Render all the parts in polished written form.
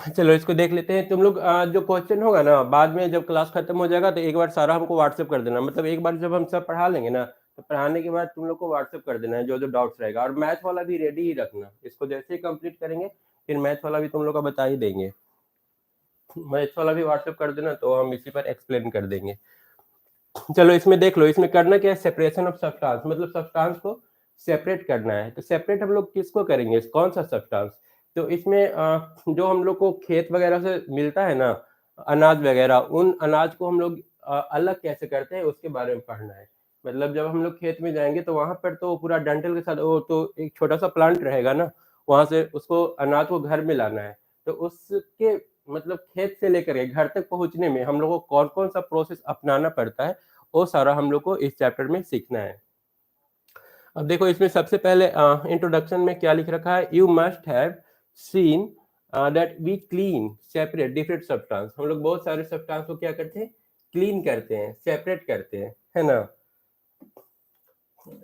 चलो इसको देख लेते हैं। तुम लोग जो क्वेश्चन होगा ना बाद में जब क्लास खत्म हो जाएगा तो एक बार सारा हमको व्हाट्सएप कर देना, मतलब एक बार जब हम सब पढ़ा लेंगे ना तो पढ़ाने के बाद तुम लोग को व्हाट्सएप कर देना है जो जो डाउट्स रहेगा। और मैथ वाला भी रेडी ही रखना, इसको जैसे ही कंप्लीट करेंगे फिर मैथ वाला भी तुम लोग का बता ही देंगे। मैथ वाला भी व्हाट्सएप कर देना तो हम इसी पर एक्सप्लेन कर देंगे। चलो इसमें देख लो, इसमें करना क्या है, सेपरेशन ऑफ सब्सटेंस, मतलब सब्सटेंस को सेपरेट करना है। तो सेपरेट हम लोग किसको करेंगे, कौन सा सब्सटेंस? तो इसमें जो हम लोग को खेत वगैरह से मिलता है ना अनाज वगैरह, उन अनाज को हम लोग अलग कैसे करते हैं उसके बारे में पढ़ना है। मतलब जब हम लोग खेत में जाएंगे तो वहां पर तो पूरा डंठल के साथ वो तो एक छोटा सा प्लांट रहेगा ना, वहां से उसको अनाज को घर में लाना है। तो उसके मतलब खेत से लेकर के घर तक पहुंचने में हम लोग को कौन कौन सा प्रोसेस अपनाना पड़ता है वो सारा हम लोग को इस चैप्टर में सीखना है। अब देखो इसमें सबसे पहले इंट्रोडक्शन में क्या लिख रखा है, you must have seen that we clean separate different substance. हम लोग बहुत सारे सब्सटेंस को क्या करते हैं, क्लीन करते हैं, सेपरेट करते हैं, है ना।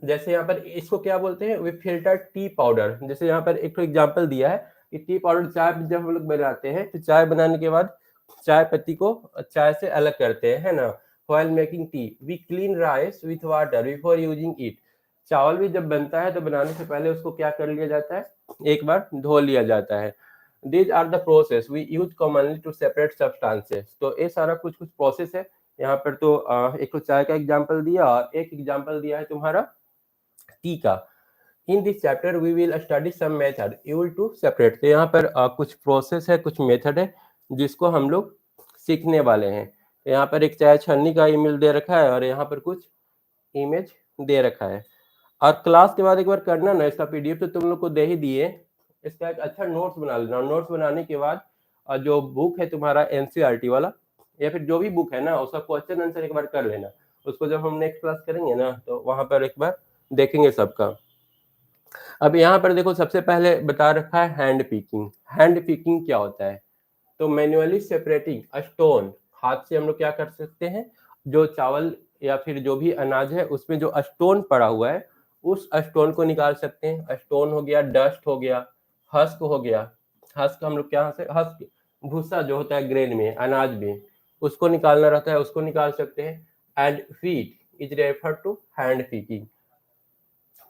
जैसे यहाँ पर इसको क्या बोलते हैं, वी फिल्टर टी पाउडर। जैसे यहाँ पर एक एग्जांपल दिया है कि टी पाउडर चाय जब हम लोग बनाते हैं तो चाय बनाने के बाद चाय पत्ती को चाय से अलग करते हैं, है ना। While making T V clean rice with water before using it. चावल भी जब बनता है तो बनाने से पहले उसको क्या कर लिया जाता है, एक बार धो लिया जाता है। These are the process we use commonly to separate substances. तो ये सारा कुछ कुछ प्रोसेस है। यहाँ पर तो एक तो चाय का एग्जाम्पल दिया और एक एग्जाम्पल दिया है तुम्हारा टी का। In this chapter we will study some method use to separate. तो यहाँ पर कुछ प्रोसेस है, कुछ मेथड है जिसको हम लोग सीखने वाले हैं। तो यहाँ पर एक चाय छन्नी का ईमेल दे रखा है और यहाँ पर कुछ इमेज दे रखा है। और क्लास के बाद एक बार करना ना, इसका पीडीएफ तो तुम लोग को दे ही दिए, इसका एक अच्छा नोट्स बना लेना। नोट्स बनाने के बाद जो बुक है तुम्हारा एनसीईआरटी वाला या फिर जो भी बुक है ना उसका क्वेश्चन आंसर एक बार कर लेना। उसको जब हम नेक्स्ट क्लास करेंगे ना तो वहां पर एक बार देखेंगे सबका। अब यहाँ पर देखो सबसे पहले बता रखा है हैंड पिकिंग। हैंड पिकिंग क्या होता है, तो मैन्युअली सेपरेटिंग स्टोन। हाथ से हम लोग क्या कर सकते हैं, जो चावल या फिर जो भी अनाज है उसमें जो स्टोन पड़ा हुआ है उस स्टोन को निकाल सकते हैं। स्टोन हो गया, डस्ट हो गया, हस्क हो गया। हस्क हम लोग क्या से, हस्क भूसा जो होता है ग्रेन में अनाज में, उसको निकालना रहता है, उसको निकाल सकते हैं। And feet is refer to hand picking.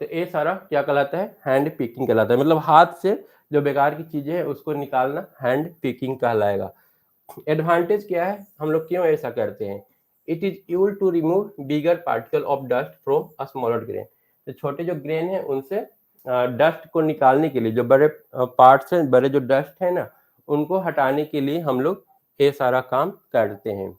तो ये सारा क्या कहलाता है, हैंड पिकिंग कहलाता है। मतलब हाथ से जो बेकार की चीजें हैं उसको निकालना हैंड पिकिंग कहलाएगा। एडवांटेज क्या है, हम लोग क्यों ऐसा करते हैं, it is use to remove bigger particle of dust from a smaller grain. तो छोटे जो ग्रेन है उनसे डस्ट को निकालने के लिए, जो बड़े पार्ट्स हैं, बड़े जो डस्ट है ना उनको हटाने के लिए हम लोग ये सारा काम करते हैं।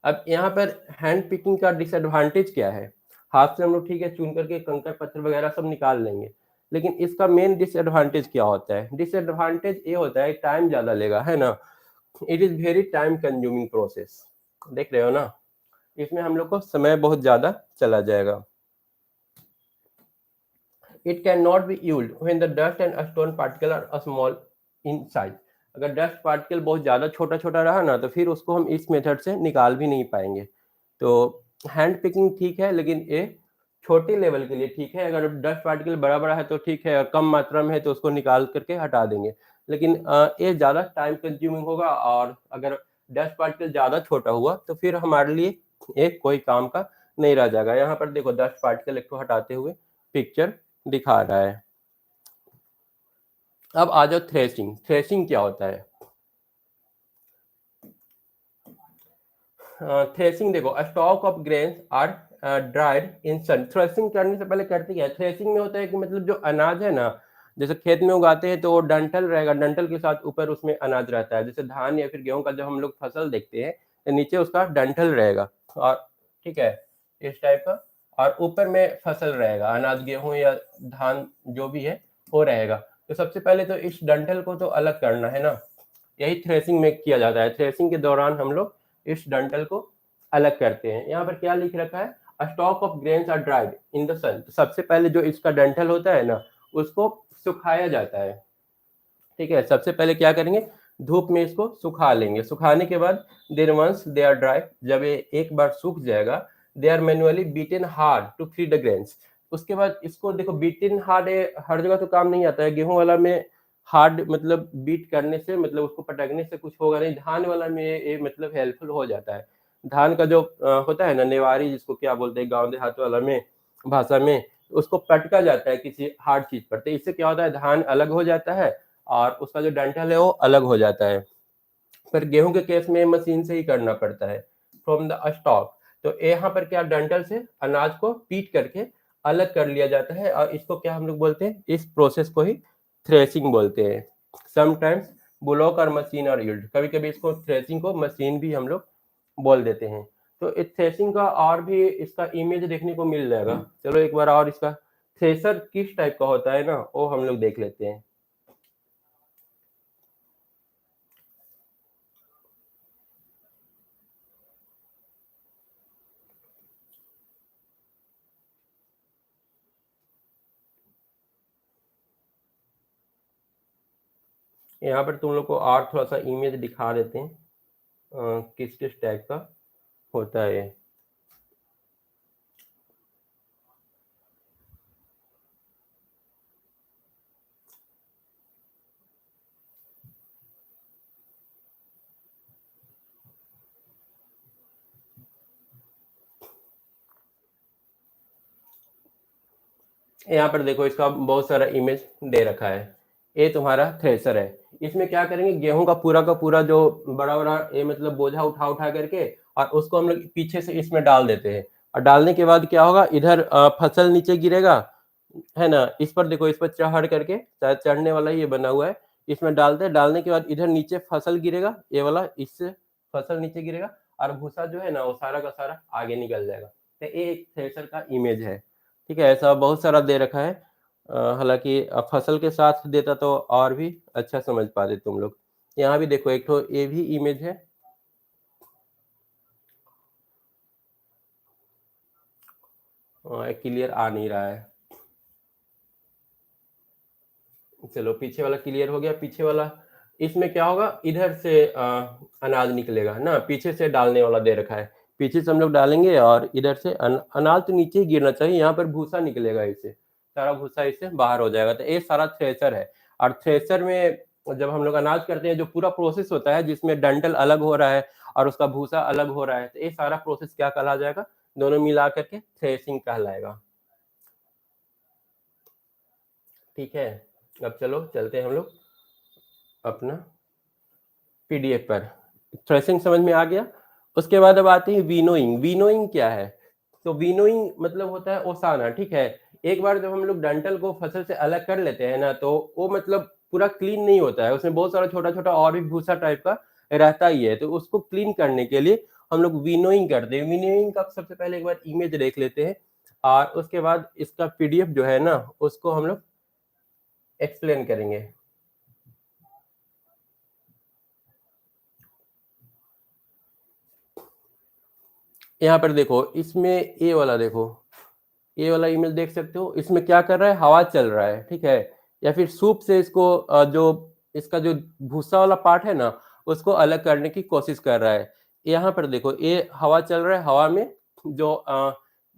अब यहाँ पर हैंड पिकिंग का डिसएडवांटेज क्या है, हाथ से हम लोग ठीक है चुन करके कंकड़ पत्थर वगैरह सब निकाल लेंगे, लेकिन इसका मेन डिसएडवांटेज क्या होता है, डिसएडवांटेज ये होता है टाइम ज्यादा लेगा, है ना। It is very time consuming process. देख रहे हो ना, इसमें हम लोग को समय बहुत ज्यादा चला जाएगा। It can not be used when the dust and stone particle are small in size. अगर डस्ट पार्टिकल बहुत ज्यादा छोटा छोटा रहा ना तो फिर उसको हम इस मेथड से निकाल भी नहीं पाएंगे। तो हैंड पिकिंग ठीक है, लेकिन ये छोटे लेवल के लिए ठीक है। अगर डस्ट पार्टिकल बड़ा बड़ा है तो ठीक है, और कम मात्रा में है तो उसको निकाल करके हटा देंगे। लेकिन ये ज्यादा टाइम कंज्यूमिंग होगा, और अगर डस्ट पार्टिकल ज्यादा छोटा हुआ तो फिर हमारे लिए एक कोई काम का नहीं रह जाएगा। यहाँ पर देखो डस्ट पार्टिकल एक को हटाते हुए पिक्चर दिखा रहा है। अब आ जाओ थ्रेशिंग। थ्रेशिंग क्या होता है, थ्रेशिंग देखो stock of grains are dried in sun. Threshing करने से पहले करते क्या है, थ्रेशिंग में होता है कि मतलब जो अनाज है ना, जैसे खेत में उगाते हैं तो वो डंठल रहेगा, डंठल के साथ ऊपर उसमें अनाज रहता है। जैसे धान या फिर गेहूं का जब हम लोग फसल देखते हैं तो नीचे उसका डंठल रहेगा, और ठीक है इस टाइप का, और ऊपर में फसल रहेगा, अनाज गेहूं या धान जो भी है वो रहेगा। तो सबसे पहले तो इस डंठल को तो अलग करना है ना, यही थ्रेशिंग में किया जाता है। थ्रेशिंग के दौरान हम लोग इस डंठल को अलग करते हैं। यहाँ पर क्या लिख रखा है, stock of grains are dried in the sun. सबसे पहले जो इसका डंठल होता है ना उसको सुखाया जाता है, ठीक है। सबसे पहले क्या करेंगे, धूप में इसको सुखा लेंगे। सुखाने के बाद then once they are dry, जब ये एक बार सूख जाएगा, they are manually beaten hard to free the grains. उसके बाद इसको देखो बीटन हार्ड हर जगह तो काम नहीं आता है, गेहूं वाला में हार्ड मतलब बीट करने से मतलब उसको पटकने से कुछ होगा नहीं। धान वाला में ये मतलब हेल्पफुल हो जाता है। धान का जो होता है ना नेवारी, जिसको क्या बोलते हैं गाँव देहात वाला में भाषा में, उसको पटका जाता है किसी हार्ड चीज पर, तो इससे क्या होता है धान अलग हो जाता है और उसका जो डंठल है वो अलग हो जाता है। पर गेहूं के केस में मशीन से ही करना पड़ता है फ्रॉम द स्टॉक। तो यहाँ पर क्या डंठल से अनाज को पीट करके अलग कर लिया जाता है, और इसको क्या हम लोग बोलते हैं, इस प्रोसेस को ही थ्रेसिंग बोलते हैं। समटाइम्स ब्लॉक और मशीन और यील्ड, कभी कभी इसको थ्रेसिंग को मशीन भी हम लोग बोल देते हैं। तो इस थ्रेसिंग का और भी इसका इमेज देखने को मिल जाएगा। चलो एक बार और इसका थ्रेसर किस टाइप का होता है ना वो हम लोग देख लेते हैं। यहाँ पर तुम लोग को और थोड़ा सा इमेज दिखा देते हैं किस किस टाइप का होता है। यहाँ पर देखो इसका बहुत सारा इमेज दे रखा है। ये तुम्हारा थ्रेसर है। इसमें क्या करेंगे, गेहूं का पूरा जो बड़ा बड़ा ये मतलब बोझा उठा उठा करके और उसको हम लोग पीछे से इसमें डाल देते हैं। और डालने के बाद क्या होगा, इधर फसल नीचे गिरेगा, है ना। इस पर देखो, इस पर चढ़ करके, शायद चढ़ने वाला ही ये बना हुआ है। इसमें डालते हैं, डालने के बाद इधर नीचे फसल गिरेगा, ये वाला, इससे फसल नीचे गिरेगा और भूसा जो है ना वो सारा का सारा आगे निकल जाएगा। तो ये एक थ्रेसर का इमेज है। ठीक है, ऐसा बहुत सारा दे रखा है। हालांकि फसल के साथ देता तो और भी अच्छा समझ पाते तुम लोग। यहाँ भी देखो एक तो ये भी इमेज है। क्लियर आ नहीं रहा है। चलो पीछे वाला क्लियर हो गया। पीछे वाला, इसमें क्या होगा, इधर से अनाज निकलेगा ना, पीछे से डालने वाला दे रखा है। पीछे से हम लोग डालेंगे और इधर से अनाज तो नीचे ही गिरना चाहिए, यहाँ पर भूसा निकलेगा, इससे सारा भूसा इससे बाहर हो जाएगा। तो ये सारा थ्रेसर है। और थ्रेसर में जब हम लोग अनाज करते हैं, जो पूरा प्रोसेस होता है जिसमें डंठल अलग हो रहा है और उसका भूसा अलग हो रहा है, तो ये सारा प्रोसेस क्या कहला जाएगा, दोनों मिला करके थ्रेसिंग कहलाएगा। ठीक है, अब चलो चलते हैं हम लोग अपना पीडीएफ पर। थ्रेसिंग समझ में आ गया। उसके बाद अब आती है विनोइंग। विनोइंग क्या है, तो विनोइंग मतलब होता है ओसाना। ठीक है, एक बार जब हम लोग डंठल को फसल से अलग कर लेते हैं ना, तो वो मतलब पूरा क्लीन नहीं होता है, उसमें बहुत सारा छोटा छोटा और भी भूसा टाइप का रहता ही है। तो उसको क्लीन करने के लिए हम लोग विनोइंग करते हैं। विनोइंग का सबसे पहले एक बार इमेज देख लेते हैं और उसके बाद इसका पीडीएफ जो है ना उसको हम लोग एक्सप्लेन करेंगे। यहाँ पर देखो, इसमें ये वाला देखो, ये वाला इमेज देख सकते हो। इसमें क्या कर रहा है, हवा चल रहा है, ठीक है, या फिर सूप से इसको जो इसका जो भूसा वाला पार्ट है ना उसको अलग करने की कोशिश कर रहा है। यहाँ पर देखो, ये हवा चल रहा है, हवा में जो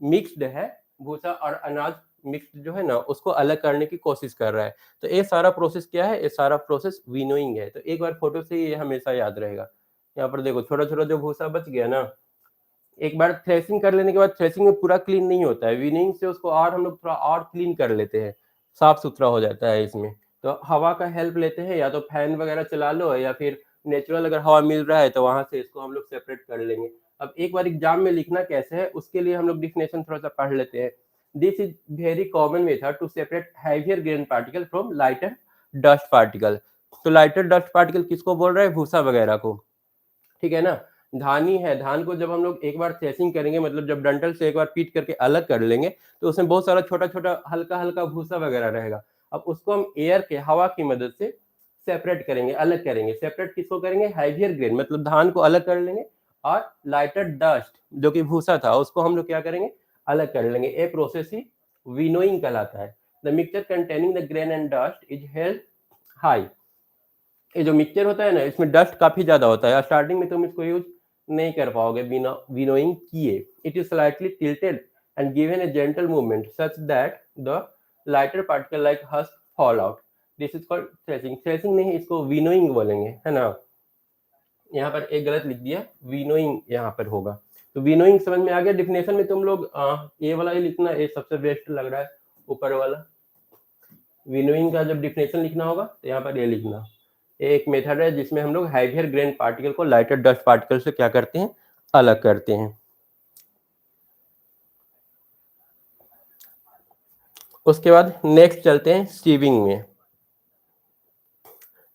मिक्स्ड है भूसा और अनाज, मिक्स्ड जो है ना उसको अलग करने की कोशिश कर रहा है। तो ये सारा प्रोसेस क्या है, ये सारा प्रोसेस विनोइंग है। तो एक बार फोटो से ये हमेशा याद रहेगा। यहाँ पर देखो छोटा छोटा जो भूसा बच गया ना, एक बार थ्रेसिंग कर लेने के बाद थ्रेसिंग में पूरा क्लीन नहीं होता है, विनिंग से उसको और हम लोग थोड़ा और क्लीन कर लेते हैं, साफ सुथरा हो जाता है इसमें। तो हवा का हेल्प लेते हैं, या तो फैन वगैरह चला लो या फिर नेचुरल अगर हवा मिल रहा है तो वहां से इसको हम लोग सेपरेट कर लेंगे। अब एक बार एग्जाम में लिखना कैसे है उसके लिए हम लोग डिफिनेशन थोड़ा सा पढ़ लेते हैं। This is very common method to separate heavier grain particle from lighter dust particle. तो लाइटर डस्ट पार्टिकल किसको बोल रहा है, भूसा वगैरह को, ठीक है ना। धान ही है, धान को जब हम लोग एक बार थ्रेसिंग करेंगे, मतलब जब डंठल से एक बार पीट करके अलग कर लेंगे, तो उसमें बहुत सारा छोटा छोटा हल्का हल्का भूसा वगैरह रहेगा। अब उसको हम एयर के, हवा की मदद से सेपरेट करेंगे, अलग करेंगे। सेपरेट किसको करेंगे, हैवियर ग्रेन, मतलब धान को अलग कर लेंगे। और लाइटर डस्ट जो कि भूसा था उसको हम लोग क्या करेंगे, अलग कर लेंगे। ये प्रोसेस ही विनोइंग कहलाता है। The mixture containing the grain and dust is held high. ये जो मिक्सचर होता है ना इसमें डस्ट काफी ज्यादा होता है, स्टार्टिंग में तुम इसको यूज नहीं कर पाओगे बिना विनोइंग किए। It is slightly tilted and given A gentle movement such that the lighter particle like husk fall out. This is called threshing. Threshing नहीं, इसको विनोइंग बोलेंगे, है ना। यहाँ पर एक गलत लिख दिया, विनोइंग यहाँ पर होगा। तो विनोइंग समझ में आ गया। डिफिनेशन में तुम लोग ये वाला ही लिखना, ये सबसे बेस्ट लग रहा है, ऊपर वाला। विनोइंग का जब डिफिनेशन लिखना होगा तो यहाँ पर ये लिखना। एक मेथड है जिसमें हम लोग हैवियर ग्रेन पार्टिकल को लाइटर डस्ट पार्टिकल से क्या करते हैं, अलग करते हैं। उसके बाद नेक्स्ट चलते हैं सीविंग में।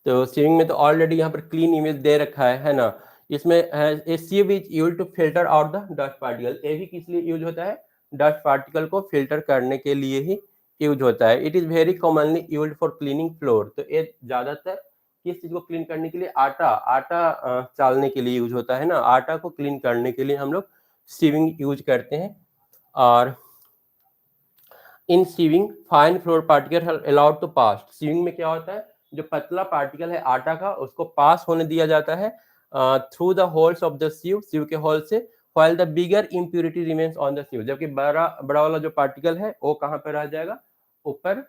तो सीविंग में तो ऑलरेडी यहाँ पर क्लीन इमेज दे रखा है ना। इसमें है sieve is used to filter out the dust particle. ये भी किस लिए यूज होता है, डस्ट पार्टिकल को फिल्टर करने के लिए ही यूज होता है। It is very commonly used for cleaning floor. तो ये ज्यादातर किस चीज को क्लीन करने के लिए, आटा चालने के लिए यूज होता है ना। आटा को क्लीन करने के लिए हम लोग सीविंग यूज करते हैं। और in sieving fine flour particle allowed to pass. Sieving में क्या होता है, जो पतला पार्टिकल है आटा का, उसको पास होने दिया जाता है through the holes of the sieve, sieve के होल से। While the bigger impurity remains on the sieve. जबकि बड़ा बड़ा वाला जो पार्टिकल है वो कहाँ पर रह जाएगा, ऊपर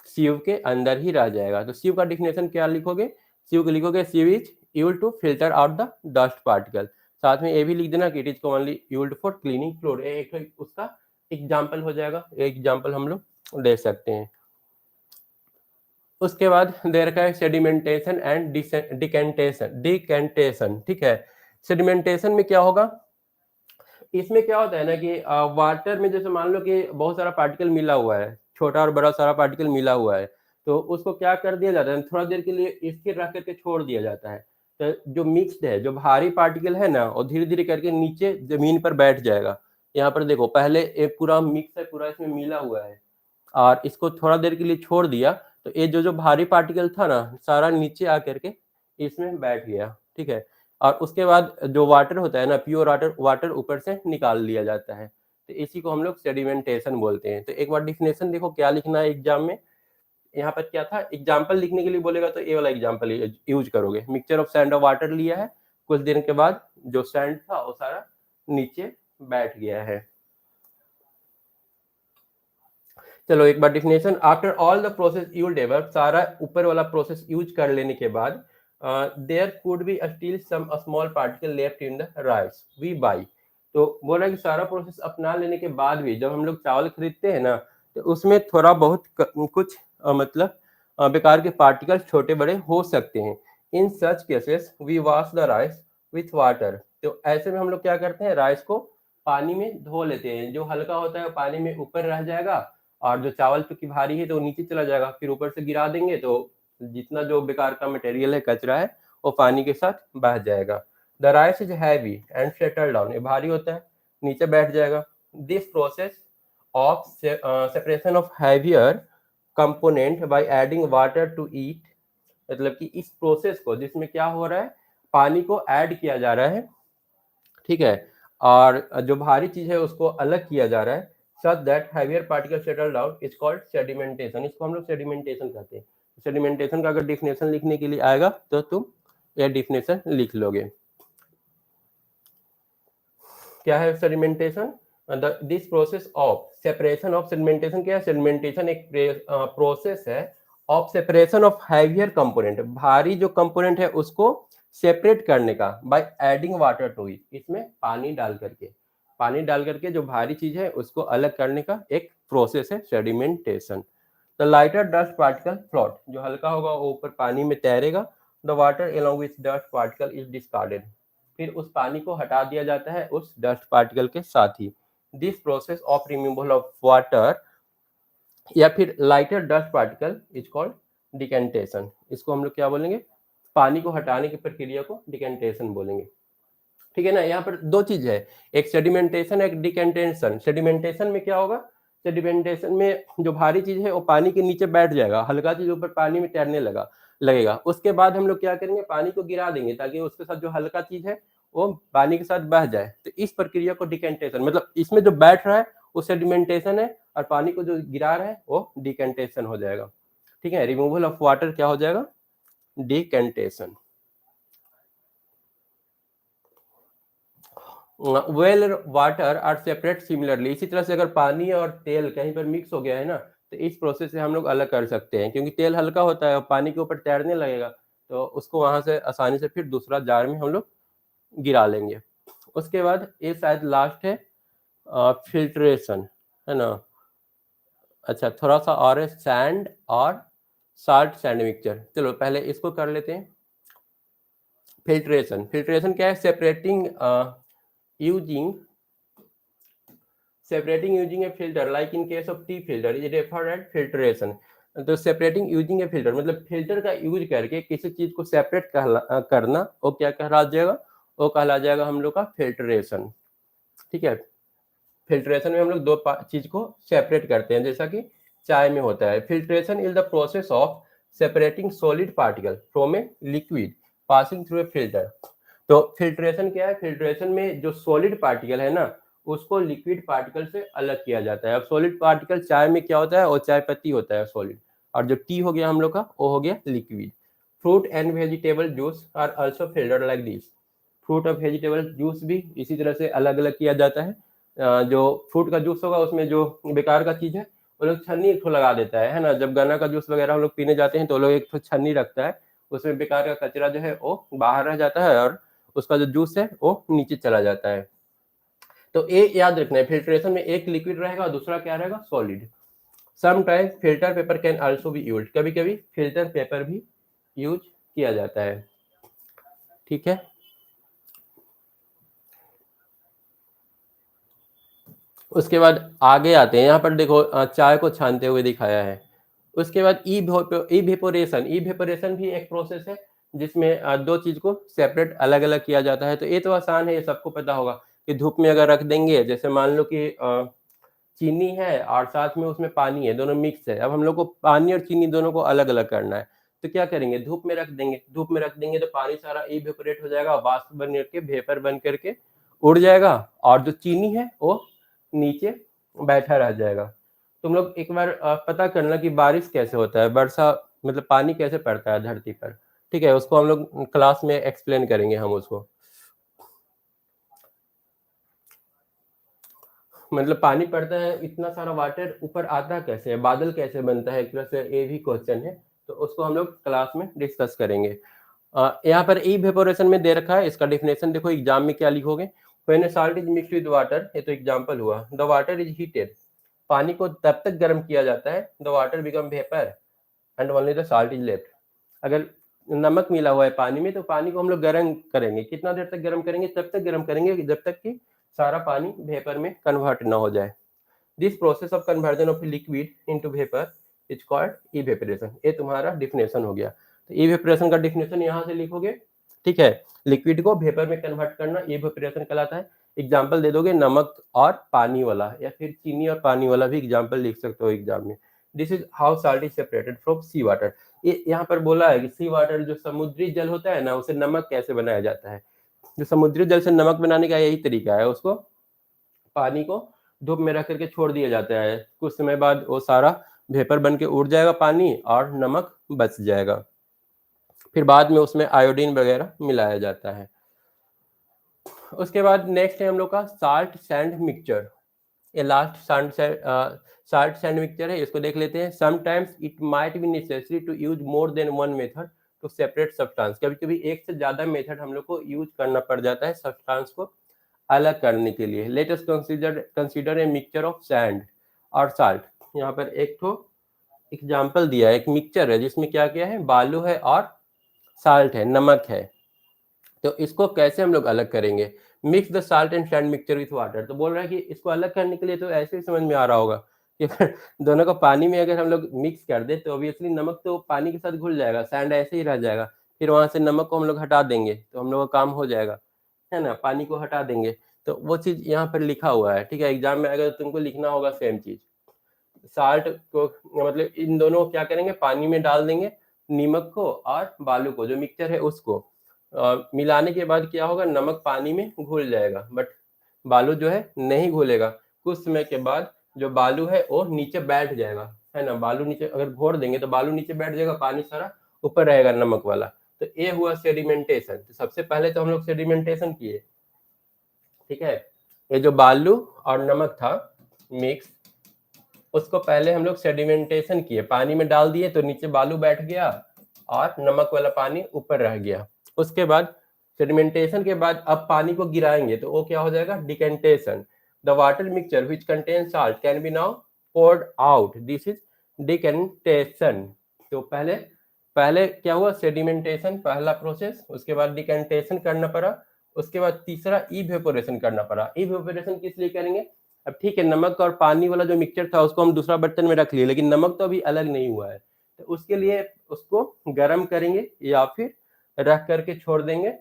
सीव के अंदर ही रह जाएगा। तो सीव का डिफिनेशन क्या लिखोगे, सीव को लिखोगे sieve is used to filter out the dust particle. साथ में ये भी लिख देना कि it is commonly used for cleaning flour. एक उसका एग्जाम्पल हो जाएगा, एग्जाम्पल हम लोग ले सकते हैं। उसके बाद दे रखा है सेडिमेंटेशन एंड डिकेंटेशन। ठीक है, सेडिमेंटेशन में क्या होगा, इसमें क्या होता है ना कि वाटर में जैसे मान लो कि बहुत सारा पार्टिकल मिला हुआ है, छोटा और बड़ा सारा पार्टिकल मिला हुआ है, तो उसको क्या कर दिया जाता है, थोड़ा देर के लिए स्थिर रख करके छोड़ दिया जाता है। तो जो मिक्स्ड है, जो भारी पार्टिकल है ना, वो धीरे धीरे करके नीचे जमीन पर बैठ जाएगा। यहाँ पर देखो, पहले एक पूरा मिक्स है, पूरा इसमें मिला हुआ है, और इसको थोड़ा देर के लिए छोड़ दिया, तो ये जो जो भारी पार्टिकल था ना, सारा नीचे आकर के इसमें बैठ गया। ठीक है, और उसके बाद जो वाटर होता है ना, प्योर वाटर, वाटर ऊपर से निकाल लिया जाता है। तो इसी को हम लोग सेडिमेंटेशन बोलते हैं। तो एक बार डिफिनेशन देखो क्या लिखना है एग्जाम में। यहाँ पर क्या था, एग्जाम्पल लिखने के लिए बोलेगा तो ये वाला एग्जाम्पल यूज करोगे। मिक्सचर ऑफ सैंड और वाटर लिया है, कुछ दिन के बाद जो सैंड था वो सारा नीचे बैठ गया है। चलो एक बार definition, after all the process use develop, सारा ऊपर वाला प्रोसेस यूज कर लेने के बाद there could be still some small particle left in the rice we buy. तो बोला कि सारा प्रोसेस अपना लेने के बाद भी जब हम लोग चावल खरीदते हैं ना, तो उसमें थोड़ा बहुत कुछ मतलब बेकार के पार्टिकल छोटे बड़े हो सकते हैं। In such cases we wash the rice with water. तो ऐसे में हम लोग क्या करते हैं, राइस को पानी में धो लेते हैं। जो हल्का होता है पानी में ऊपर रह जाएगा, और जो चावल चूंकि भारी है तो नीचे चला जाएगा। फिर ऊपर से गिरा देंगे तो जितना जो बेकार का मटेरियल है, कचरा है, वो पानी के साथ बह जाएगा। The rice is heavy and settle down, ये भारी होता है, नीचे बैठ जाएगा। This process of separation of heavier component by adding water to it, मतलब कि इस प्रोसेस को, जिसमें क्या हो रहा है, पानी को ऐड किया जा रहा है, ठीक है, और जो भारी चीज है उसको अलग किया जा रहा है, such that heavier particle settle down is called sedimentation। इसको हम लोग सेडिमेंटेशन कहते हैं। सेडिमेंटेशन का अगर डिफिनेशन लिखने के लिए आएगा तो तुम यह डिफिनेशन लिख लोगे। क्या है sedimentation, this process of separation of, sedimentation क्या है, सेडिमेंटेशन एक प्रोसेस है of separation of heavier component, भारी जो कंपोनेंट है उसको सेपरेट करने का, by adding water to it, इसमें पानी डाल करके, पानी डाल करके जो भारी चीज है उसको अलग करने का एक प्रोसेस है sedimentation. The lighter dust particle float, जो हल्का होगा वो ऊपर पानी में तैरेगा। The water along with dust particle is discarded, फिर उस पानी को हटा दिया जाता है उस डस्ट पार्टिकल के साथ ही। This process of removal of water या फिर lighter dust particle is called decantation. इसको हम लोग क्या बोलेंगे, पानी को हटाने की प्रक्रिया को डिकेंटेशन बोलेंगे। ठीक है ना, यहाँ पर दो चीज है, एक सेडिमेंटेशन, एक डिकेंटेशन। सेडिमेंटेशन में क्या होगा, सेडिमेंटेशन में जो भारी चीज है वो पानी के नीचे बैठ जाएगा, हल्का चीज ऊपर पानी में तैरने लगेगा। उसके बाद हम लोग क्या करेंगे, पानी को गिरा देंगे ताकि उसके साथ जो हल्का चीज है वो पानी के साथ बह जाए। तो इस प्रक्रिया को डिकेंटेशन, मतलब इसमें जो बैठ रहा है वो सेडिमेंटेशन है, और पानी को जो गिरा रहा है वो डिकेंटेशन हो जाएगा। ठीक है, रिमूवल ऑफ वाटर क्या हो जाएगा, decantation. Well water are separate similarly, इसी तरह से अगर पानी और तेल कहीं पर मिक्स हो गया है ना, तो इस प्रोसेस से हम लोग अलग कर सकते हैं, क्योंकि तेल हल्का होता है और पानी के ऊपर तैरने लगेगा, तो उसको वहां से आसानी से फिर दूसरा जार में हम लोग गिरा लेंगे। उसके बाद ये शायद लास्ट है फिल्ट्रेशन, है ना। अच्छा, थोड़ा सा और है, सैंड और साल्ट सैंड मिक्सचर। चलो पहले इसको कर लेते हैं। फिल्ट्रेशन, फिल्ट्रेशन क्या है? Using separating using a filter, like in case of tea filter is referred as filtration। तो सेपरेटिंग यूजिंग ए फिल्टर मतलब फिल्टर का यूज करके किसी चीज को सेपरेट करना, वो क्या कहला जाएगा? वो कहला जाएगा हम लोग का फिल्ट्रेशन। ठीक है, फिल्ट्रेशन में हम लोग दो चीज को सेपरेट करते हैं, जैसा कि चाय में होता है। Filtration is the process of separating solid particle from a liquid passing through a filter. तो फिल्ट्रेशन क्या है? फिल्ट्रेशन में जो सॉलिड पार्टिकल है ना, उसको लिक्विड पार्टिकल से अलग किया जाता है। अब सॉलिड पार्टिकल चाय में क्या होता है? और चाय पत्ती होता है सॉलिड, और जो टी हो गया हम लोग का, वो हो गया liquid. Fruit and vegetable juice are also filtered like this. Fruit और वेजिटेबल जूस भी इसी तरह से अलग अलग किया जाता है। जो फ्रूट का जूस होगा उसमें जो बेकार का चीज है वो लोग छन्नी एक लगा देता है ना। जब गन्ना का जूस वगैरह हम लोग पीने जाते हैं तो लोग एक छन्नी रखता है, उसमें बेकार का कचरा जो है वो बाहर रह जाता है और उसका जो जूस है वो नीचे चला जाता है। तो ये याद रखना है, फिल्ट्रेशन में एक लिक्विड रहेगा और दूसरा क्या रहेगा? Solid. Sometimes filter paper can also be used, कभी कभी फिल्टर पेपर भी यूज किया जाता है। ठीक है, उसके बाद आगे आते हैं। यहाँ पर देखो चाय को छानते हुए दिखाया है। उसके बाद ई वेपोरेशन। ई वेपोरेशन भी एक प्रोसेस है जिसमें दो चीज को सेपरेट अलग अलग किया जाता है। तो ये तो आसान है, ये सबको पता होगा कि धूप में अगर रख देंगे, जैसे मान लो कि चीनी है और साथ में उसमें पानी है, दोनों मिक्स है। अब हम लोग को पानी और चीनी दोनों को अलग अलग करना है, तो क्या करेंगे? धूप में रख देंगे। धूप में रख देंगे तो पानी सारा इवेपोरेट हो जाएगा, वाष्प बन करके, वेपर बन करके उड़ जाएगा, और जो चीनी है वो नीचे बैठा रह जाएगा। तुम लोग एक बार पता करना कि बारिश कैसे होता है, वर्षा मतलब पानी कैसे पड़ता है धरती पर। ठीक है, उसको हम लोग क्लास में एक्सप्लेन करेंगे हम उसको। मतलब पानी पड़ता है, इतना सारा वाटर ऊपर आता कैसे है, बादल कैसे बनता है, एक तरह से ये भी क्वेश्चन है, तो उसको हम लोग क्लास में डिस्कस करेंगे। यहाँ पर इवेपोरेशन में दे रखा है, इसका डेफिनेशन देखो एग्जाम में क्या लिखोगे। When A salt is mixed with water, ये तो एग्जांपल हुआ। द वाटर इज हीटेड, पानी को तब तक गर्म किया जाता है, the water become vapour and only the salt is left. अगर नमक मिला हुआ है पानी में तो पानी को हम लोग गर्म करेंगे। कितना देर तक गर्म करेंगे? तब तक गर्म करेंगे जब तक कि सारा पानी वेपर में कन्वर्ट ना हो जाए। This process of conversion of liquid into vapour is called evaporation. ये तुम्हारा डिफिनेशन हो गया। तो इवेपोरेशन का डिफिनेशन यहाँ से लिखोगे। ठीक है, लिक्विड को वेपर में कन्वर्ट करना इवेपोरेशन कहलाता है। एग्जाम्पल दे दोगे नमक और पानी वाला, या फिर चीनी और पानी वाला भी एग्जाम्पल लिख सकते हो एग्जाम में। This is how salt is separated from sea water. ये यहाँ पर बोला है कि सी वाटर जो समुद्री जल होता है ना, उसे नमक कैसे बनाया जाता है। जो समुद्री जल से नमक बनाने का यही तरीका है, उसको पानी को धूप में रख करके छोड़ दिया जाता है। कुछ समय बाद वो सारा वेपर बन के उड़ जाएगा पानी, और नमक बच जाएगा। फिर बाद में उसमें आयोडीन वगैरह मिलाया जाता है। उसके बाद नेक्स्ट है हम लोग का साल्ट सैंड मिक्सचर। ये लास्ट साल्ट सैंड मिक्सचर है, इसको देख लेते हैं। Sometimes it might be necessary to use more than one method to separate substance. कभी कभी एक से ज्यादा मेथड हम लोग को यूज करना पड़ जाता है सब्सटेंस को अलग करने के लिए। Let us consider a mixture of sand और साल्ट। यहाँ पर एक तो एग्जाम्पल दिया है, एक मिक्सचर है जिसमें क्या क्या है? बालू है और साल्ट है, नमक है। तो इसको कैसे हम लोग अलग करेंगे? Mix the salt and sand mixture with water. तो बोल रहा है कि इसको अलग करने के लिए तो ऐसे ही समझ में आ रहा होगा कि अगर दोनों को पानी में अगर हम लोग मिक्स कर दे तो ऑब्वियसली नमक तो पानी के साथ घुल जाएगा, सैंड ऐसे ही रह जाएगा। फिर वहां से नमक को हम लोग हटा देंगे तो हम लोग का काम हो जाएगा, है ना। पानी को हटा देंगे, तो वो चीज यहाँ पर लिखा हुआ है। ठीक है, एग्जाम में अगर तुमको लिखना होगा सेम चीज। साल्ट को मतलब इन दोनों को क्या करेंगे? पानी में डाल देंगे, नीमक को और बालू को, जो मिक्सचर है उसको मिलाने के बाद क्या होगा? नमक पानी में घुल जाएगा, बट बालू जो है नहीं घुलेगा। कुछ समय के बाद जो बालू है वो नीचे बैठ जाएगा, है ना। बालू नीचे अगर घोर देंगे तो बालू नीचे बैठ जाएगा, पानी सारा ऊपर रहेगा नमक वाला। तो ये हुआ सेडिमेंटेशन। तो सबसे पहले तो हम लोग सेडिमेंटेशन किए। ठीक है, ये जो बालू और नमक था मिक्स, उसको पहले हम लोग सेडिमेंटेशन किए, पानी में डाल दिए तो नीचे बालू बैठ गया और नमक वाला पानी ऊपर रह गया। उसके बाद सेडिमेंटेशन के बाद अब पानी को गिराएंगे तो वो क्या हो जाएगा, decantation. The water mixture which contain salt can be now poured out, this is decantation. तो पहले पहले क्या हुआ, सेडिमेंटेशन पहला प्रोसेस, उसके बाद डिकेंटेशन करना पड़ा, उसके बाद तीसरा इवेपोरेशन करना पड़ा। इवेपोरेशन किस लिए करेंगे, अब ठीक है नमक और पानी वाला जो मिक्सचर था उसको हम दूसरा बर्तन में रख लिए, लेकिन नमक तो अभी अलग नहीं हुआ है, तो उसके लिए उसको गर्म करेंगे या फिर रख करके छोड़ देंगे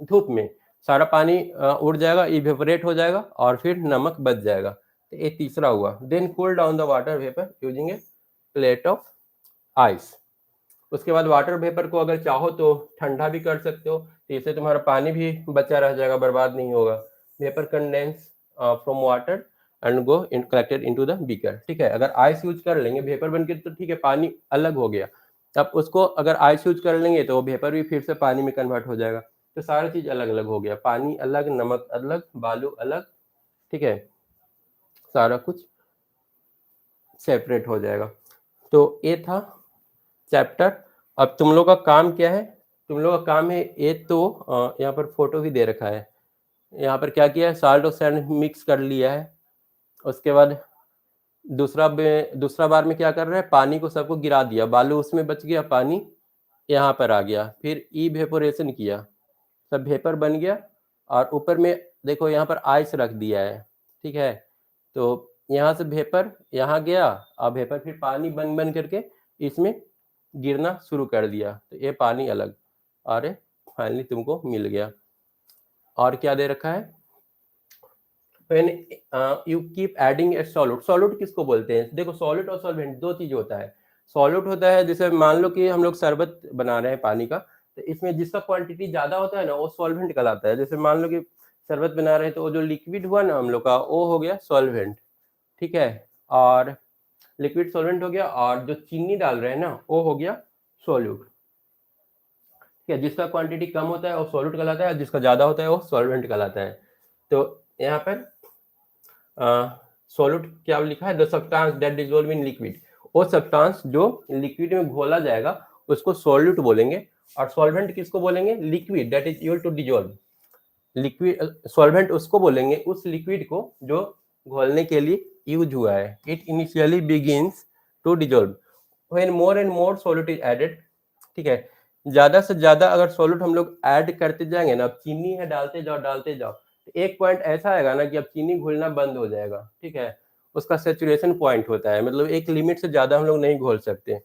धूप में, सारा पानी उड़ जाएगा, इवेपोरेट हो जाएगा और फिर नमक बच जाएगा। तो ये तीसरा हुआ। Then cool down the water vapour using a plate of ice. उसके बाद वाटर वेपर को अगर चाहो तो ठंडा भी कर सकते हो, तो इससे तुम्हारा पानी भी बचा रह जाएगा, बर्बाद नहीं होगा। Vapour condense from water and go in collected into the beaker. ठीक है, अगर आइस यूज कर लेंगे वेपर बन के तो ठीक है, पानी अलग हो गया, अब उसको अगर आइस यूज कर लेंगे तो वेपर भी फिर से पानी में कन्वर्ट हो जाएगा, तो सारा चीज अलग अलग हो गया, पानी अलग, नमक अलग, बालू अलग, ठीक है, सारा कुछ सेपरेट हो जाएगा। तो ये था चैप्टर। अब तुम लोग का काम क्या है, तुम लोग का काम है एक तो यहाँ पर फोटो भी दे रखा है, यहाँ पर क्या किया है, साल्ट और सैंड मिक्स कर लिया है। उसके बाद दूसरा बार में क्या कर रहा है, पानी को सबको गिरा दिया, बालू उसमें बच गया, पानी यहाँ पर आ गया, फिर इवेपोरेशन किया, सब वेपर बन गया, और ऊपर में देखो यहाँ पर आइस रख दिया है। ठीक है, तो यहाँ से वेपर यहाँ गया, अब वेपर फिर पानी बन बन करके इसमें गिरना शुरू कर दिया, तो ये पानी अलग, और फाइनली तुमको मिल गया। और क्या दे रखा है, when you keep adding a solute, solute किसको बोलते हैं, देखो solute और solvent दो चीज होता है। solute होता है जैसे मान लो कि हम लोग शरबत बना रहे हैं पानी का, तो इसमें जिसका क्वांटिटी ज्यादा होता है ना वो solvent कहलाता है। जैसे मान लो कि शरबत बना रहे हैं तो वो जो लिक्विड हुआ ना हम लोग का वो हो गया solvent, ठीक है, और लिक्विड solvent हो गया, और जो चीनी डाल रहे हैं ना वो हो गया solute। ठीक है, जिसका क्वांटिटी कम होता है वो solute कहलाता है, जिसका ज्यादा होता है वो solvent कहलाता है। तो यहाँ पर सॉल्यूट क्या लिखा है, the substance that dissolve in liquid, वो सब्सटेंस जो लिक्विड में घोला जाएगा उसको सॉल्यूट बोलेंगे, और सॉल्वेंट किसको बोलेंगे, liquid that is able to dissolve. Liquid solvent उसको बोलेंगे उस लिक्विड को जो घोलने के लिए यूज हुआ है। It initially begins to dissolve when more and more solute is added. ठीक है, ज्यादा से ज्यादा अगर सॉल्यूट हम लोग ऐड करते जाएंगे ना, अब चीनी है डालते जाओ डालते जाओ, तो एक पॉइंट ऐसा आएगा ना कि अब चीनी घुलना बंद हो जाएगा। ठीक है, उसका सेचुरेशन पॉइंट होता है, मतलब एक लिमिट से ज्यादा हम लोग नहीं घोल सकते।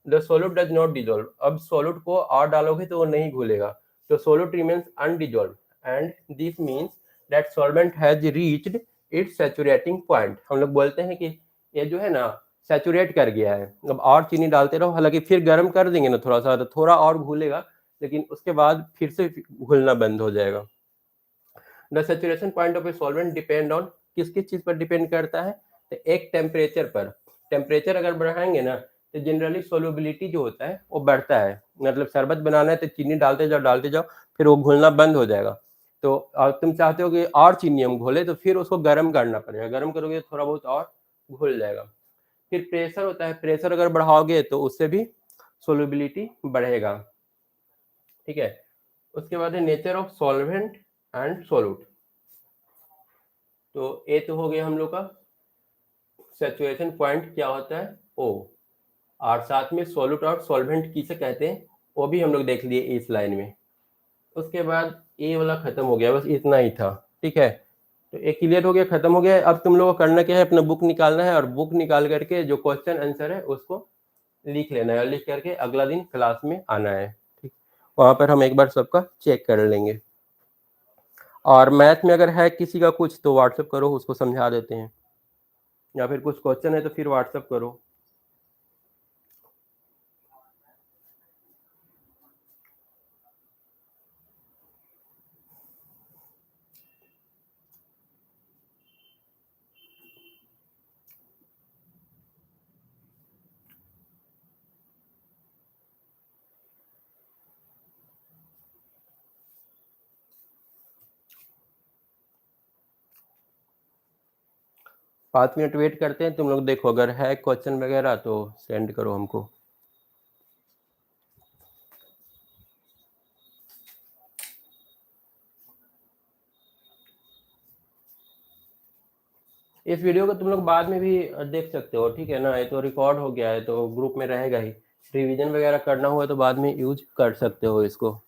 The solute does not dissolve, अब सोल्यूट को और डालोगे तो वो नहीं घुलेगा, तो solute remains undissolved and this means that solvent has reached its saturating point. हम लोग बोलते हैं कि ये जो है ना सैचुरेट कर गया है, अब और चीनी डालते रहो, हालांकि फिर गर्म कर देंगे ना थोड़ा सा तो थोड़ा और घुलेगा, लेकिन उसके बाद फिर से घुलना बंद हो जाएगा। The saturation point of a solvent depend on, किस किस चीज पर डिपेंड करता है, तो एक टेम्परेचर पर, टेम्परेचर अगर बढ़ाएंगे ना तो जनरली सोलुबिलिटी जो होता है वो बढ़ता है, मतलब शरबत बनाना है तो चीनी डालते जाओ फिर वो घुलना बंद हो जाएगा। तो तुम चाहते हो कि और चीनी हम घोले तो फिर उसको गर्म करना पड़ेगा, गर्म करोगे तो थोड़ा बहुत और घुल जाएगा। फिर प्रेशर होता है, प्रेशर अगर बढ़ाओगे तो उससे भी सोलुबिलिटी बढ़ेगा। ठीक है, उसके बाद है nature of solvent and solute. तो ए तो हो गया हम लोग का सैचुरेशन पॉइंट क्या होता है ओ, और साथ में सोल्यूट और सॉल्वेंट किसे कहते हैं वो भी हम लोग देख लिए इस लाइन में। उसके बाद ए वाला खत्म हो गया, बस इतना ही था। ठीक है, तो ए क्लियर हो गया, खत्म हो गया। अब तुम लोगों को करना क्या है, अपना बुक निकालना है और बुक निकाल करके जो क्वेश्चन आंसर है उसको लिख लेना है, और लिख करके अगला दिन क्लास में आना है। ठीक, वहां पर हम एक बार सबका चेक कर लेंगे। और मैथ में अगर है किसी का कुछ तो व्हाट्सअप करो, उसको समझा देते हैं, या फिर कुछ क्वेश्चन है तो फिर व्हाट्सअप करो। 5 मिनट वेट करते हैं, तुम लोग देखो अगर है क्वेश्चन वगैरह तो सेंड करो हमको। इस वीडियो को तुम लोग बाद में भी देख सकते हो, ठीक है ना, ये तो रिकॉर्ड हो गया है तो ग्रुप में रहेगा ही। रिवीजन वगैरह करना हुआ तो बाद में यूज कर सकते हो इसको।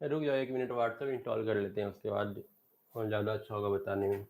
रुक जाओ 1 मिनट, व्हाट्सएप इंस्टॉल कर लेते हैं, उसके बाद और ज़्यादा अच्छा होगा बताने में।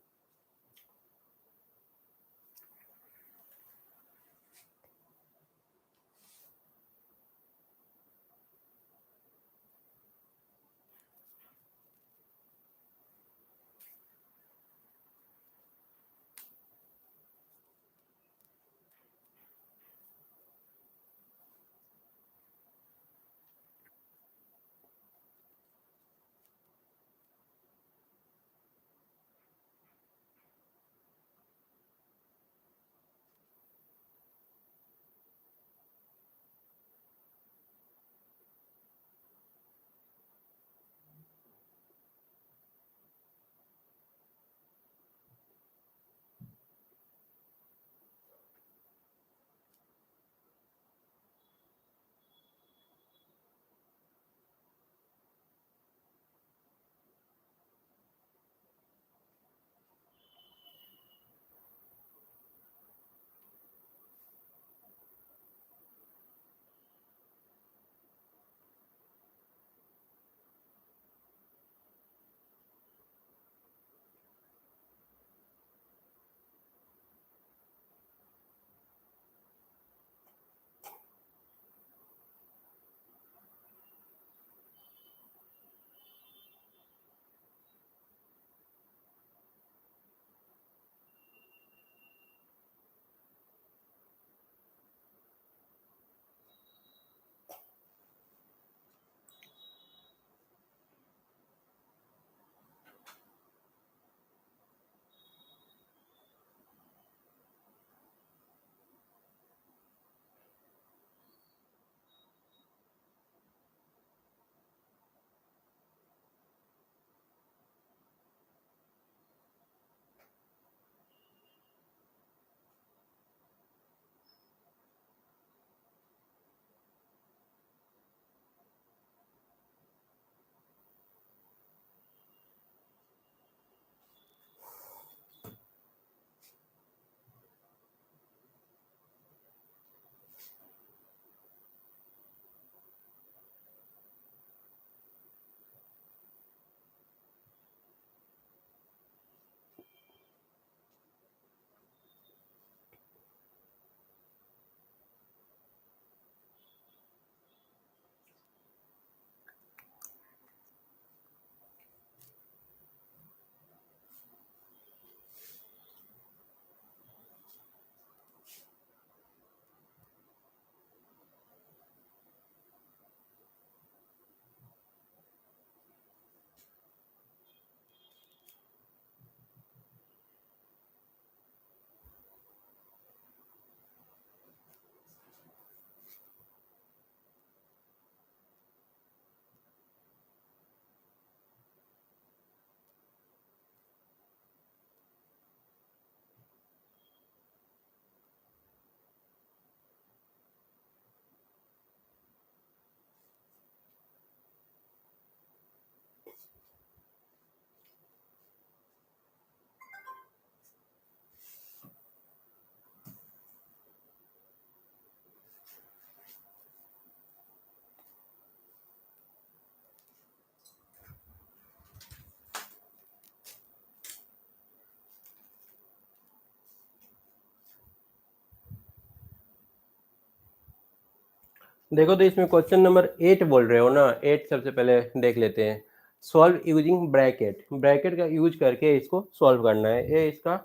देखो तो इसमें क्वेश्चन नंबर 8 बोल रहे हो ना, 8 सबसे पहले देख लेते हैं। सॉल्व यूजिंग ब्रैकेट, ब्रैकेट का यूज करके इसको सॉल्व करना है। ये इसका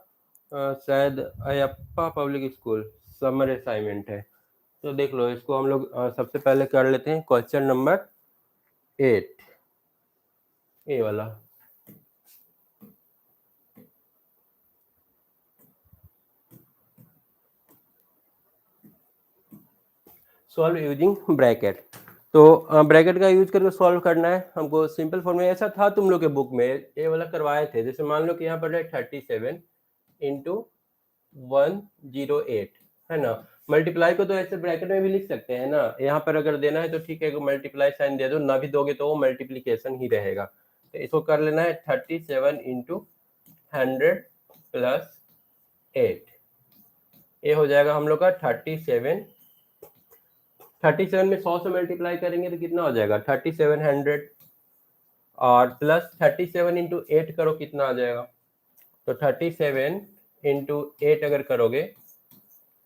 शायद Ayyappa public school summer assignment है। तो देख लो इसको हम लोग सबसे पहले कर लेते हैं क्वेश्चन नंबर 8, ये वाला। सॉल्व यूजिंग ब्रैकेट, तो ब्रैकेट का यूज करके सॉल्व करना है हमको। सिंपल फॉर्म में ऐसा था तुम लोग के बुक में, ये वाला करवाए थे। जैसे मान लो कि यहाँ पर है 37 इंटू 108, है ना। मल्टीप्लाई को तो ऐसे ब्रैकेट में भी लिख सकते हैं ना, यहाँ पर अगर देना है तो ठीक है, मल्टीप्लाई साइन दे दो, ना भी दोगे तो वो मल्टीप्लीकेशन ही रहेगा। तो इसको कर लेना है 37 इंटू 100 प्लस 8, ये हो जाएगा हम लोग का 37। 37 में 100 से मल्टीप्लाई करेंगे तो कितना हो जाएगा 3700, और प्लस 37 इंटू 8 करो, कितना आ जाएगा? तो 37 इंटू 8 अगर करोगे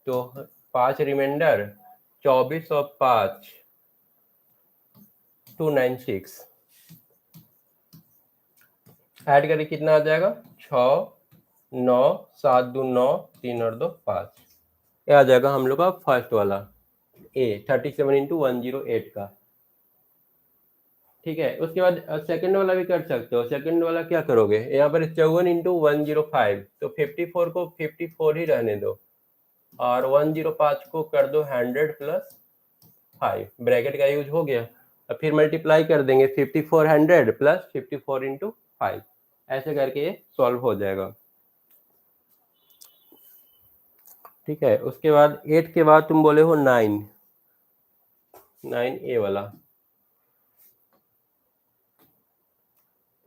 तो 5 रिमाइंडर 24 और 5 296 ऐड करके कितना आ जाएगा? 6 9 7 2 9 3 और 2 5। ये आ जाएगा हम लोग का फर्स्ट वाला ए 37 इंटू 108 का। ठीक है, उसके बाद सेकंड वाला भी कर सकते हो। सेकंड वाला क्या करोगे, यहाँ पर 54 इंटू 105, तो 54 को 54 ही रहने दो और 105 को कर दो 100 प्लस 5, ब्रैकेट का यूज हो गया। अब फिर मल्टीप्लाई कर देंगे 54 100 प्लस 54 इंटू 5, ऐसे करके ये सॉल्व हो जाएगा। ठीक है, उसके बाद 8 के बाद तुम बोले हो 9 ए वाला।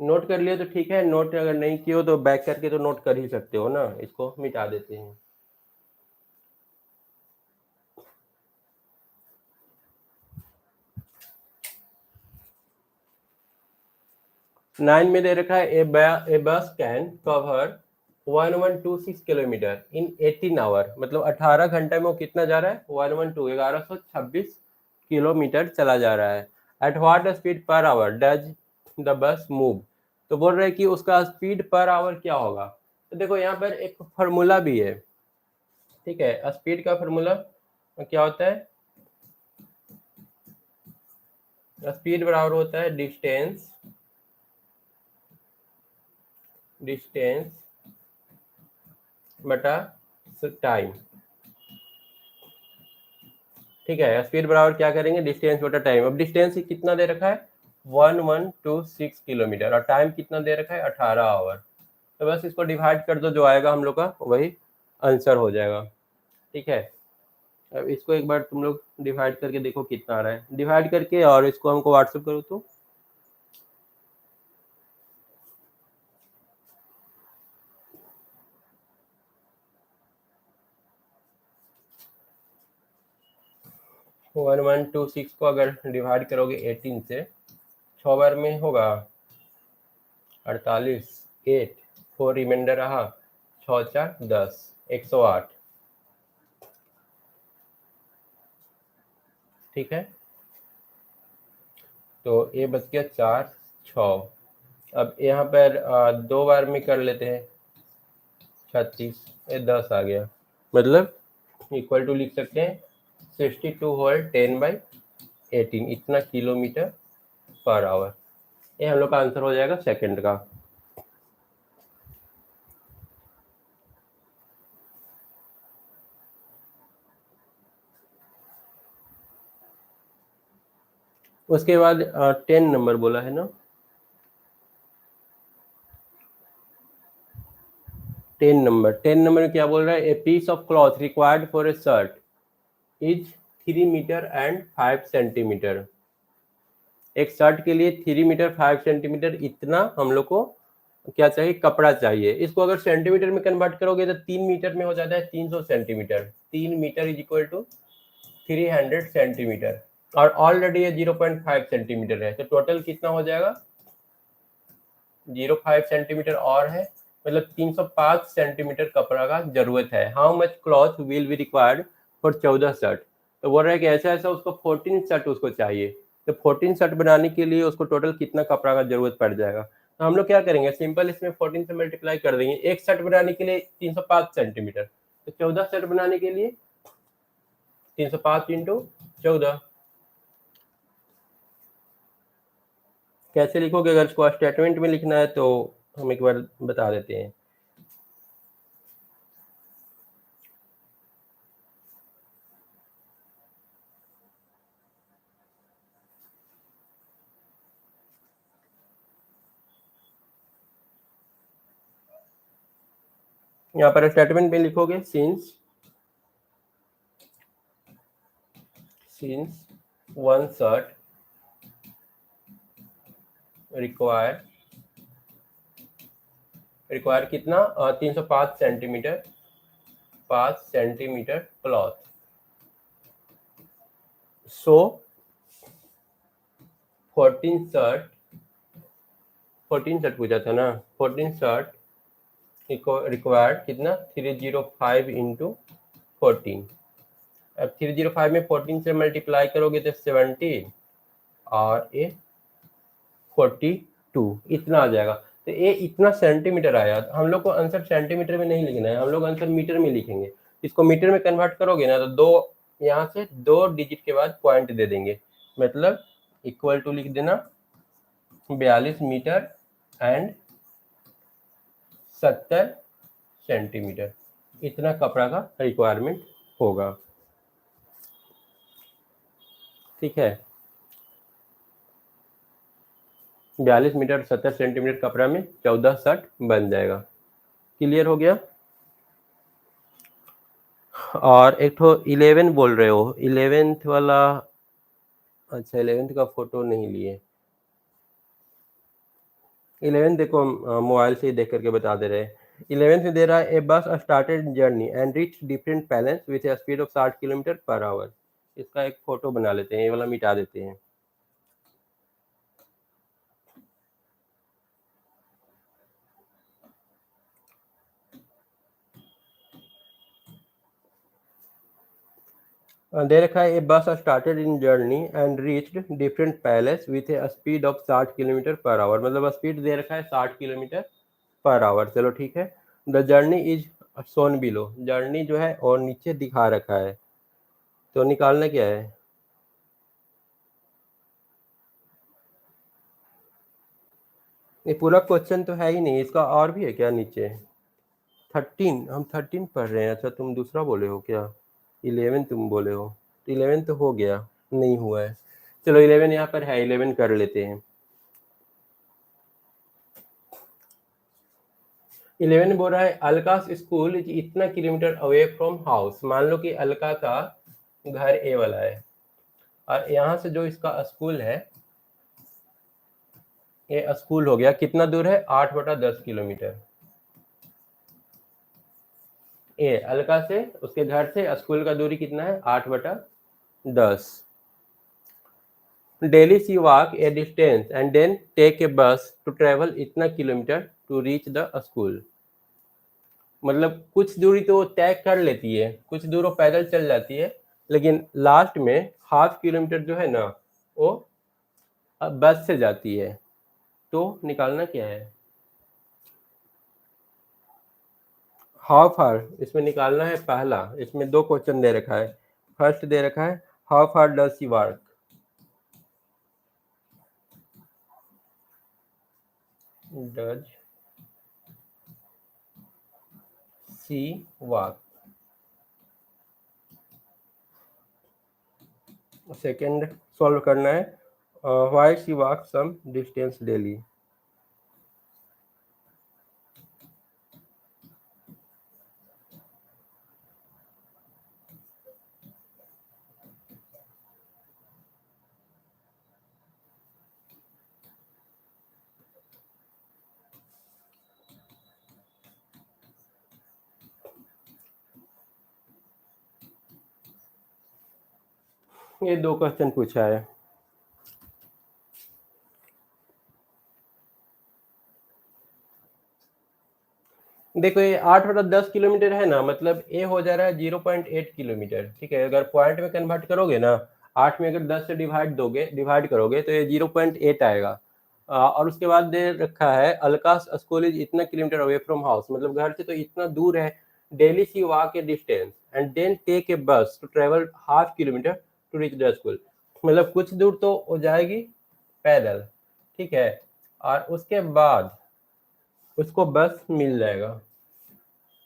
नोट कर लिया तो ठीक है, नोट अगर नहीं किए हो तो बैक करके तो नोट कर ही सकते हो ना, इसको मिटा देते हैं। नाइन में दे रखा है a bus can cover 1126 kilometre in 18 hour, मतलब 18 घंटे में वो कितना जा रहा है? 1126 किलोमीटर चला जा रहा है। At what speed per hour does the bus move, तो बोल रहे हैं कि उसका स्पीड पर आवर क्या होगा। तो देखो यहाँ पर एक फॉर्मूला भी है। ठीक है, स्पीड का फॉर्मूला क्या होता है? स्पीड बराबर होता है डिस्टेंस बटा टाइम। ठीक है, स्पीड बराबर क्या करेंगे? डिस्टेंस बटा टाइम। अब डिस्टेंस कितना दे रखा है? 1126 किलोमीटर और टाइम कितना दे रखा है? 18 आवर। तो बस इसको डिवाइड कर दो, जो आएगा हम लोग का वही आंसर हो जाएगा। ठीक है, अब इसको एक बार तुम लोग डिवाइड करके देखो कितना आ रहा है, डिवाइड करके और इसको हमको व्हाट्सएप करो तो। तो 1126 को अगर डिवाइड करोगे 18 से, 6 बार में होगा 48, 8 4 रिमाइंडर रहा, 6 4 10, 108। ठीक है, तो ये बच गया 4 6। अब यहाँ पर 2 बार में कर लेते हैं, 36 ये 10 आ गया, मतलब इक्वल टू लिख सकते हैं 62 होल 10/18, इतना किलोमीटर पर आवर। ये हम लोग का आंसर हो जाएगा सेकंड का। उसके बाद 10 नंबर बोला है ना, 10 नंबर में क्या बोल रहा है? A piece of cloth required for a shirt is 3 metre and 5 centimetre. एक शर्ट के लिए 3 मीटर 5 सेंटीमीटर इतना हम लोग को क्या चाहिए? कपड़ा चाहिए। इसको अगर सेंटीमीटर में कन्वर्ट करोगे तो 3 मीटर में हो जाता है 300 centimetre. 3 metre is equal to 300 centimetre और ऑलरेडी ये 0.5 सेंटीमीटर है, तो टोटल कितना हो जाएगा? 0.5 सेंटीमीटर और है, मतलब 305 सेंटीमीटर कपड़ा का जरूरत है। How much cloth will be required for 14 shirt, तो बोल रहा है कि ऐसा ऐसा उसको 14 शर्ट उसको चाहिए। तो 14 शर्ट बनाने के लिए उसको टोटल कितना कपड़ा का जरूरत पड़ जाएगा? तो हम लोग क्या करेंगे, सिंपल इसमें 14 से मल्टीप्लाई कर देंगे। एक शर्ट बनाने के लिए 305 सेंटीमीटर, तो 14 शर्ट बनाने के लिए 305 इंटू 14। कैसे लिखोगे? अगर इसको स्टेटमेंट में लिखना है तो हम एक बार बता देते हैं। यहाँ पर स्टेटमेंट में लिखोगे सिंस वन शर्ट रिक्वायर कितना? 305 सेंटीमीटर 5 सेंटीमीटर क्लॉथ, सो 14 शर्ट 14 शर्ट पूछा था ना, 14 शर्ट रिक्वायर्ड कितना 305 इंटू 14। अब 305 में 14 से मल्टीप्लाई करोगे तो 70 और ये 42 इतना आ जाएगा। तो ये इतना सेंटीमीटर आया। हम लोग को आंसर सेंटीमीटर में नहीं लिखना है, हम लोग आंसर मीटर में लिखेंगे। इसको मीटर में कन्वर्ट करोगे ना तो दो यहाँ से 2 डिजिट के बाद पॉइंट दे देंगे, मतलब इक्वल टू लिख देना 42 मीटर एंड 70 सेंटीमीटर। इतना कपड़ा का रिक्वायरमेंट होगा, ठीक है। 42 मीटर 70 सेंटीमीटर कपड़ा में 14 शर्ट बन जाएगा। क्लियर हो गया। और एक तो 11 बोल रहे हो, 11th वाला, अच्छा 11th का फोटो नहीं लिए। 11 देखो मोबाइल से ही देख करके बता दे रहे हैं। 11th में दे रहा है ए बस started journey and reach different palace with A speed of 60 kilometre per hour. इसका एक फोटो बना लेते हैं, ये वाला मिटा देते हैं। दे रखा है ए बस started in journey and reached different palace with A speed of 60 kilometre per hour, मतलब स्पीड दे रखा है 60 किलोमीटर पर आवर। चलो ठीक है। The journey is Son below, journey जो है और नीचे दिखा रखा है, तो निकालना क्या है। ये पूरा क्वेश्चन तो है ही नहीं, इसका और भी है क्या नीचे। 13, हम 13 पढ़ रहे हैं। अच्छा तुम दूसरा बोले हो क्या, 11 तुम बोले हो। 11 तो हो गया, नहीं हुआ है। चलो 11 यहाँ पर है, 11 कर लेते हैं। 11 बोल रहा है अलका स्कूल इज इतना किलोमीटर अवे फ्रॉम हाउस। मान लो कि अलका का घर ए वाला है और यहाँ से जो इसका स्कूल है, ये स्कूल हो गया कितना दूर है, 8/10 किलोमीटर। ये अलका से उसके घर से स्कूल का दूरी कितना है, 8/10। Daily she walk a distance and then take a bus to travel इतना kilometre to reach the school. मतलब कुछ दूरी तो तय कर लेती है, कुछ दूर वो पैदल चल जाती है, लेकिन लास्ट में ½ किलोमीटर जो है ना वो बस से जाती है। तो निकालना क्या है, हाउ फार। इसमें निकालना है पहला, इसमें 2 क्वेश्चन दे रखा है। फर्स्ट दे रखा है how far does she work, does she walk. Second solve करना है why she walk some distance daily. ये 2 क्वेश्चन पूछा है। देखो ये 8/10 किलोमीटर है ना, मतलब ए हो जा रहा है 0.8 किलोमीटर, ठीक है। अगर पॉइंट में कन्वर्ट करोगे ना, 8 में अगर 10 से डिवाइड करोगे तो ये 0.8 आएगा। और उसके बाद दे रखा है अलकास स्कूल इज इतना किलोमीटर अवे फ्रॉम हाउस, मतलब घर से तो इतना दूर है। Daily she walk a distance and then take a bus to travel ½ kilometre to reach the school, मतलब कुछ दूर तो हो जाएगी पैदल, ठीक है। और उसके बाद उसको बस मिल जाएगा।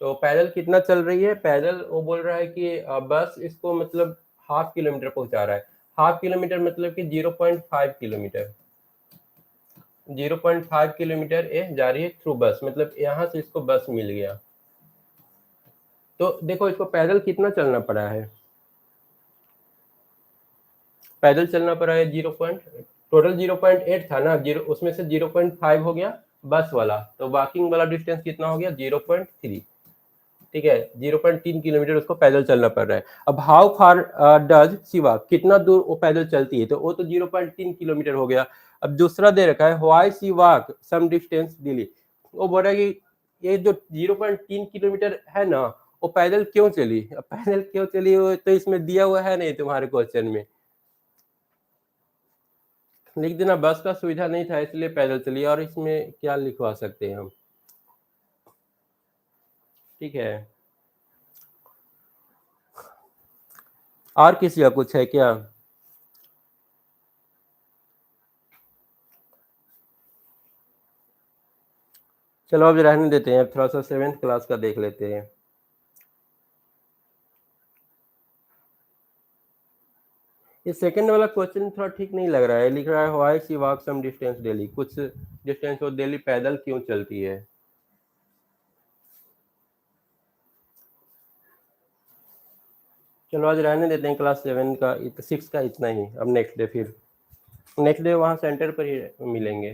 तो पैदल कितना चल रही है, पैदल वो बोल रहा है कि बस इसको मतलब ½ किलोमीटर पहुंचा रहा है। ½ किलोमीटर मतलब कि 0.5 किलोमीटर, 0.5 किलोमीटर ये जा रही है थ्रू बस, मतलब यहाँ से इसको बस मिल गया। तो देखो इसको पैदल कितना चलना पड़ा है, पैदल चलना पड़ा है टोटल 0.8 था ना, उसमें से 0.5 हो गया बस वाला, तो वॉकिंग वाला डिस्टेंस कितना हो गया 0.3। ठीक है, 0.3 किलोमीटर उसको पैदल चलना पड़ रहा है। अब how far does she walk, कितना दूर वो पैदल चलती है, तो वो तो 0.3 किलोमीटर हो गया। अब दूसरा दे रखा है why she walk some distance daily, वो बोल रहा है कि ये जो 0.3 किलोमीटर है ना, वो पैदल क्यों चली। अब पैदल क्यों चली वो तो इसमें दिया हुआ है नहीं तुम्हारे क्वेश्चन में, लिख देना बस का सुविधा नहीं था इसलिए पैदल चली, और इसमें क्या लिखवा सकते हैं हम। ठीक है, और किसी का कुछ है क्या। चलो अब रहने देते हैं, थोड़ा सा 7th क्लास का देख लेते हैं। ये सेकंड वाला क्वेश्चन थोड़ा ठीक नहीं लग रहा है, लिख रहा है why she walk some distance daily, कुछ डिस्टेंस वो डेली पैदल क्यों चलती है। चलो आज रहने देते हैं, क्लास 7 का 6 का इतना ही। अब नेक्स्ट डे फिर नेक्स्ट डे वहाँ सेंटर पर ही मिलेंगे।